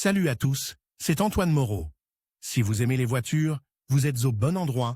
Salut à tous, c'est Antoine Moreau. Si vous aimez les voitures, vous êtes au bon endroit.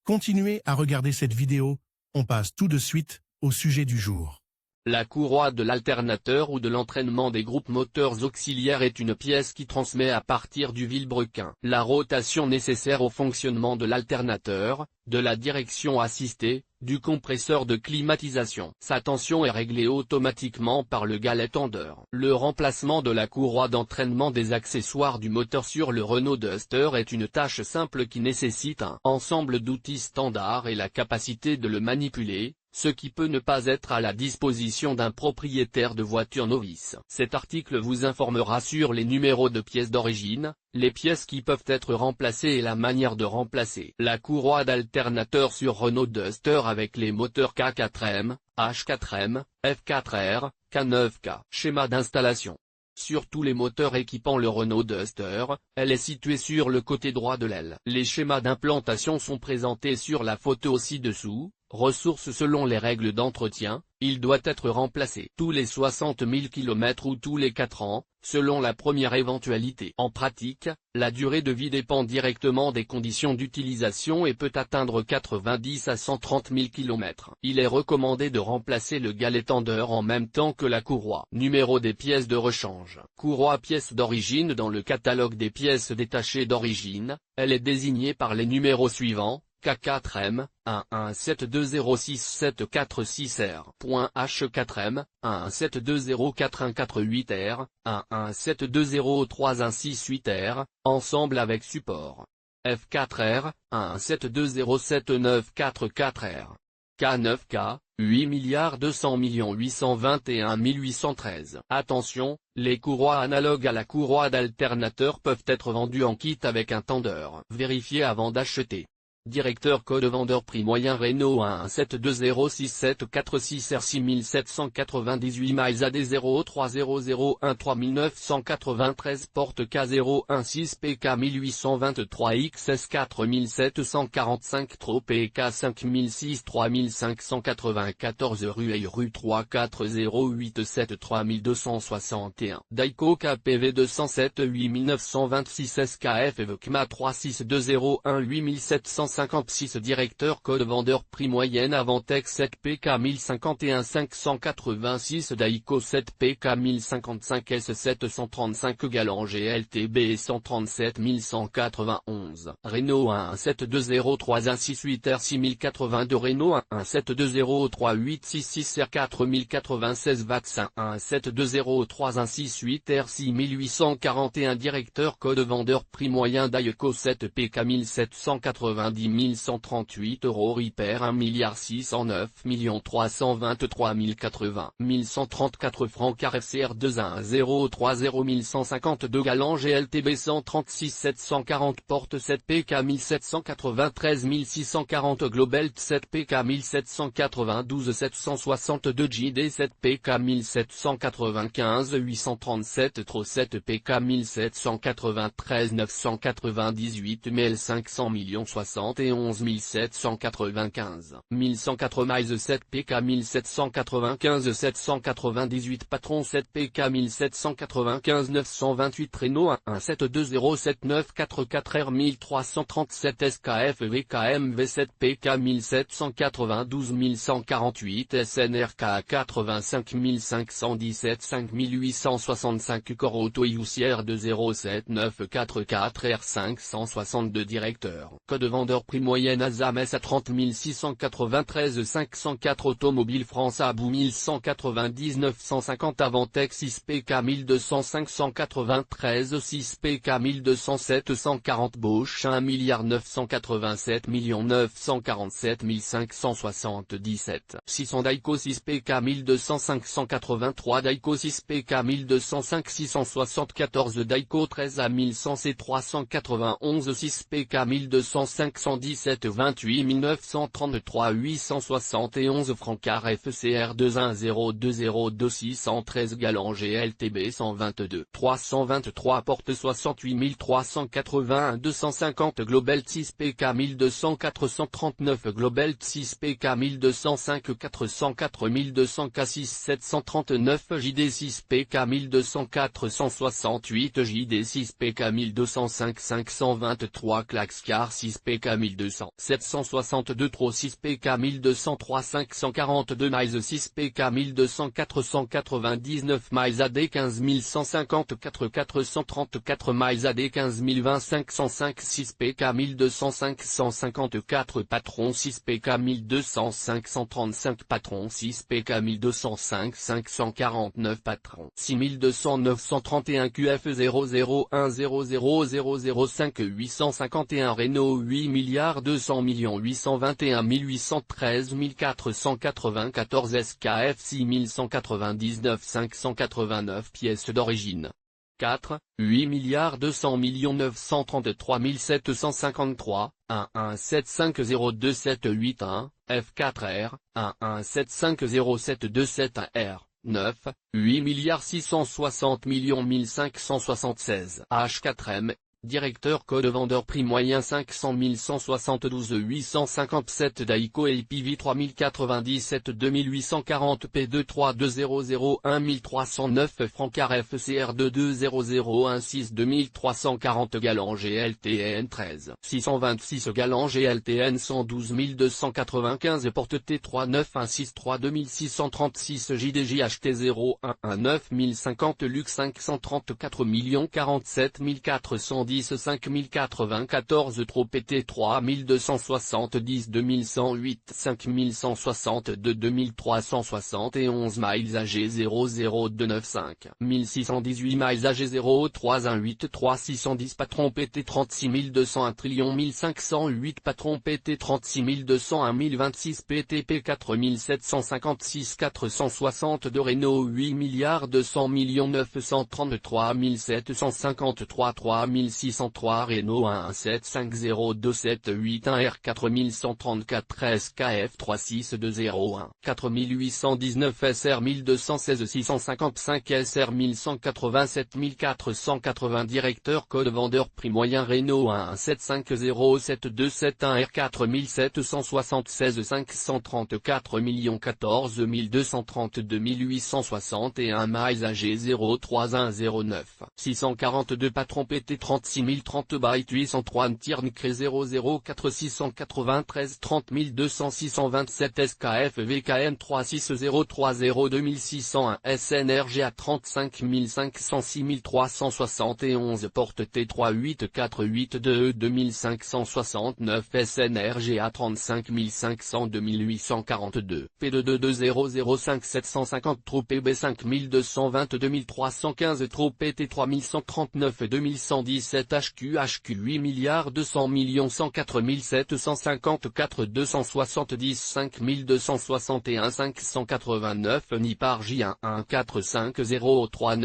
Continuez à regarder cette vidéo, on passe tout de suite au sujet du jour. La courroie de l'alternateur ou de l'entraînement des groupes moteurs auxiliaires est une pièce qui transmet à partir du vilebrequin la rotation nécessaire au fonctionnement de l'alternateur, de la direction assistée, du compresseur de climatisation. Sa tension est réglée automatiquement par le galet tendeur. Le remplacement de la courroie d'entraînement des accessoires du moteur sur le Renault Duster est une tâche simple qui nécessite un ensemble d'outils standards et la capacité de le manipuler, ce qui peut ne pas être à la disposition d'un propriétaire de voiture novice. Cet article vous informera sur les numéros de pièces d'origine, les pièces qui peuvent être remplacées et la manière de remplacer la courroie d'alternateur sur Renault Duster avec les moteurs K4M, H4M, F4R, K9K. Schéma d'installation. Sur tous les moteurs équipant le Renault Duster, elle est située sur le côté droit de l'aile. Les schémas d'implantation sont présentés sur la photo ci-dessous. Ressources selon les règles d'entretien, il doit être remplacé tous les 60 000 km ou tous les 4 ans, selon la première éventualité. En pratique, la durée de vie dépend directement des conditions d'utilisation et peut atteindre 90 à 130 000 km. Il est recommandé de remplacer le galet tendeur en même temps que la courroie. Numéro des pièces de rechange. Courroie pièce d'origine. Dans le catalogue des pièces détachées d'origine, elle est désignée par les numéros suivants. K4M, 117206746R. H4M, 117204148R, 117203168R, ensemble avec support. F4R, 117207944R. K9K, 8 200 821 813. Attention, les courroies analogues à la courroie d'alternateur peuvent être vendues en kit avec un tendeur. Vérifiez avant d'acheter. Directeur code vendeur prix moyen Renault 172067446 R6798 miles AD 03001 3993 porte K016 PK 1823 XS 4745 Tro PK 5006 3594 rue 340887 3261 Daiko KPV 207 8926 SKF Evokma 36201 8756 Directeur code vendeur prix moyenne Avantec 7 PK 1051 586 Daiko 7 PK 1055 S 735 Galant GLTB 137 191 Renault 17203 168 R 6082 Renault 17203 R 4096 Vaccin 17203 168 R 6841 Directeur code vendeur prix moyen Daiko 7 PK 1790 1138 Repair 1 609 323 080 1134 francs FCR 21030 1152 Galant GLTB 136 740 Porte 7 PK 1793 640 Globelt 7 PK 1792 762 JD 7 PK 1795 837 Tro 7 PK 1793 998 ML 500 71 795 1104 Miles 7 PK 1795 798 Patron 7 PK 1795 928 Renault 1720794 R 1337 SKF VKM V7 PK 1792 1148 SNRK 85 517 5865 Core Auto Youssière 207 R 562 Directeur code vendeur prix moyenne Azam S à 30 693 504 Automobile France Abou 1199 150 Avantec 6 PK 1200 593 6 PK 1207 140 Bosch 1 987 947 577 600 Daiko 6 PK 1200 583 Daiko 6 PK 1205 674 Daiko 13 à 1100 C 391 6 PK 1200 500 817 28 933 871 francs car FCR 210202 613 Galant GLTB 122 323 porte 68 381 250 Global 6 PK 1200 439 Global 6 PK 1205 404 1200 K6 739 JD6 PK 1200 468 JD6 PK 1205 523 Klaxcar 6 PK 1200 762 Tro 6 PK 1203 542 Miles 6 PK 1200 499 Miles AD 15154 434 Miles AD 15020 505 6 PK 1205 154 Patron 6 PK 1200 535 Patron 6 PK 1205 549 Patron 6200 931 QF 001000005 851 Renault 8 milliards 200 millions 821 813 494 SKF 6199 589 pièces d'origine. 4, 8 milliards 200 millions 933 753, 117502781, F4R, 117507271R, 9, 8 milliards 660 millions 1576. H4M, Directeur Code Vendeur Prix Moyen 500 172 857 Daiko LPV 3097 2840 P23200 1309 Francar FCR 22001 2340 Galant GLTN 13 626 Galant GLTN 112 295 Porte T39 263636 JDJHT 0119 1050 Lux 534 047 410 5094 Trop PT 3270 2108 5162 2371 Miles AG 00295 1618 Miles AG 03183 610 Patron PT 36200 1 trillion 1508 Patron PT 36200 1026 PTP 4756 462 Renault 8 milliards 200 millions 933 753 3603 Renault 117502781 R 4134 SKF 36201 4819 SR 1216 655 SR 1187 480 Directeur Code Vendeur Prix Moyen Renault 117507271 R 4776 534 14 232 861 Miles AG 03109 642 Patron PT 36030 byte 803 Tiernecré 004 693 30 200 627 SKF VKM 36030 2601 SNRGA 35 506 371 Porte T38482 2569 SNRGA 35 500 2842 P22200 750 Trop PB 5222 315 Trop PT 3139 2117 HQ 8 milliards 200 millions 104 754 270 5261 589 Nipar J1 14503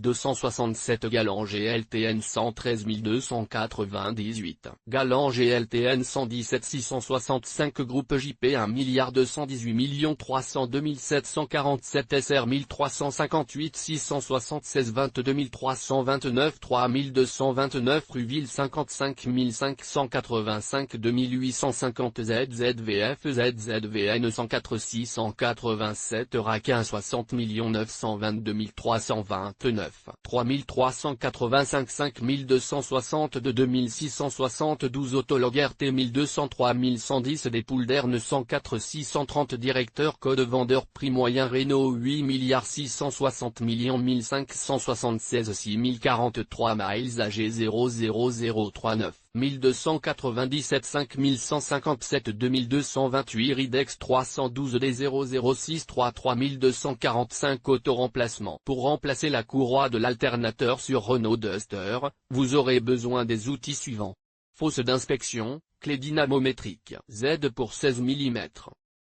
267 Galant GLTN 113 298 Galant GLTN 117 665 Groupe JP 1 milliard 218 millions 302 747 SR 1358 676 22 329 3229 Ruville 55 585 2850 ZZVF ZZVN 104 687 Raquin 60 922 329 3385 5262 2672 Autolog RT 1203 1110 Des poules d'Erne 104 630 Directeur Code Vendeur Prix Moyen Renault 8 milliards 660 millions 1576 6043 Miles AG 00039 1297 5157 2228 Ridex 312 D 00633 1245 Autoremplacement. Pour remplacer la courroie de l'alternateur sur Renault Duster, vous aurez besoin des outils suivants. Fosse d'inspection, clé dynamométrique Z pour 16 mm.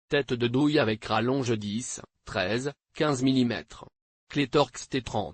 Tête de douille avec rallonge 10, 13, 15 mm. Clé Torx T30.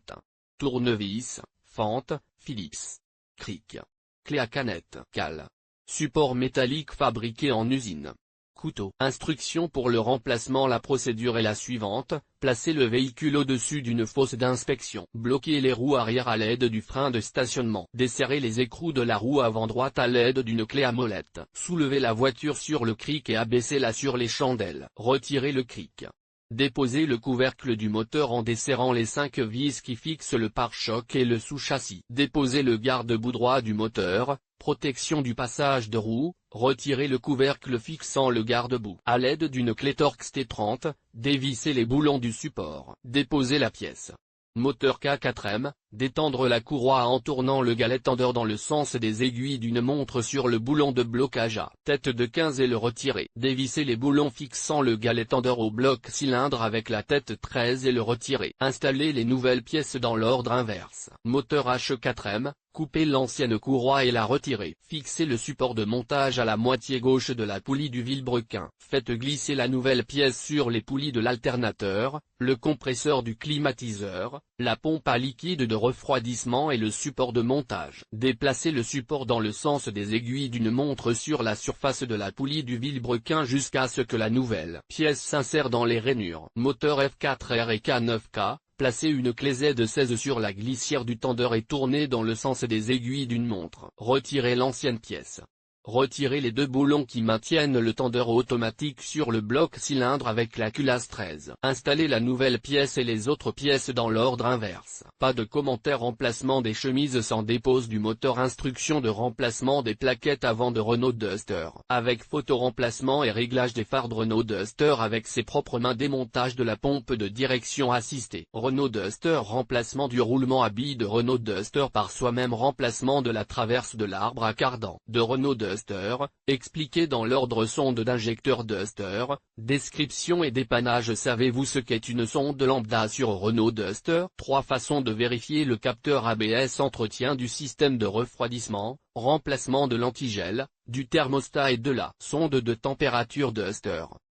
Tournevis, fente, Phillips. Cric. Clé à canette, Cal. Support métallique fabriqué en usine. Couteau. Instruction pour le remplacement. La procédure est la suivante: placez le véhicule au-dessus d'une fosse d'inspection. Bloquez les roues arrière à l'aide du frein de stationnement. Desserrez les écrous de la roue avant droite à l'aide d'une clé à molette. Soulevez la voiture sur le cric et abaissez-la sur les chandelles. Retirez le cric. Déposez le couvercle du moteur en desserrant les 5 vis qui fixent le pare-choc et le sous-châssis. Déposez le garde-boue droit du moteur, protection du passage de roue. Retirez le couvercle fixant le garde-boue. À l'aide d'une clé Torx T30, dévissez les boulons du support. Déposez la pièce moteur K4M, détendre la courroie en tournant le galet tendeur dans le sens des aiguilles d'une montre sur le boulon de blocage à tête de 15 et le retirer. Dévisser les boulons fixant le galet tendeur au bloc cylindre avec la tête 13 et le retirer. Installer les nouvelles pièces dans l'ordre inverse. Moteur H4M, coupez l'ancienne courroie et la retirer. Fixez le support de montage à la moitié gauche de la poulie du vilebrequin. Faites glisser la nouvelle pièce sur les poulies de l'alternateur, le compresseur du climatiseur, la pompe à liquide de refroidissement et le support de montage. Déplacez le support dans le sens des aiguilles d'une montre sur la surface de la poulie du vilebrequin jusqu'à ce que la nouvelle pièce s'insère dans les rainures. Moteur F4R et K9K. Placez une clé Z16 sur la glissière du tendeur et tournez dans le sens des aiguilles d'une montre. Retirez l'ancienne pièce. Retirez les 2 boulons qui maintiennent le tendeur automatique sur le bloc cylindre avec la culasse 13. Installez la nouvelle pièce et les autres pièces dans l'ordre inverse. Pas de commentaire. Remplacement des chemises sans dépose du moteur. Instruction de remplacement des plaquettes avant de Renault Duster. Avec photo-remplacement et réglage des phares de Renault Duster avec ses propres mains. Démontage de la pompe de direction assistée. Renault Duster. Remplacement du roulement à billes de Renault Duster par soi-même. Remplacement de la traverse de l'arbre à cardan de Renault Duster. Expliqué dans l'ordre. Sonde d'injecteur Duster, description et dépannage. Savez-vous ce qu'est une sonde lambda sur Renault Duster? 3 façons de vérifier le capteur ABS. Entretien du système de refroidissement, remplacement de l'antigel, du thermostat et de la sonde de température Duster.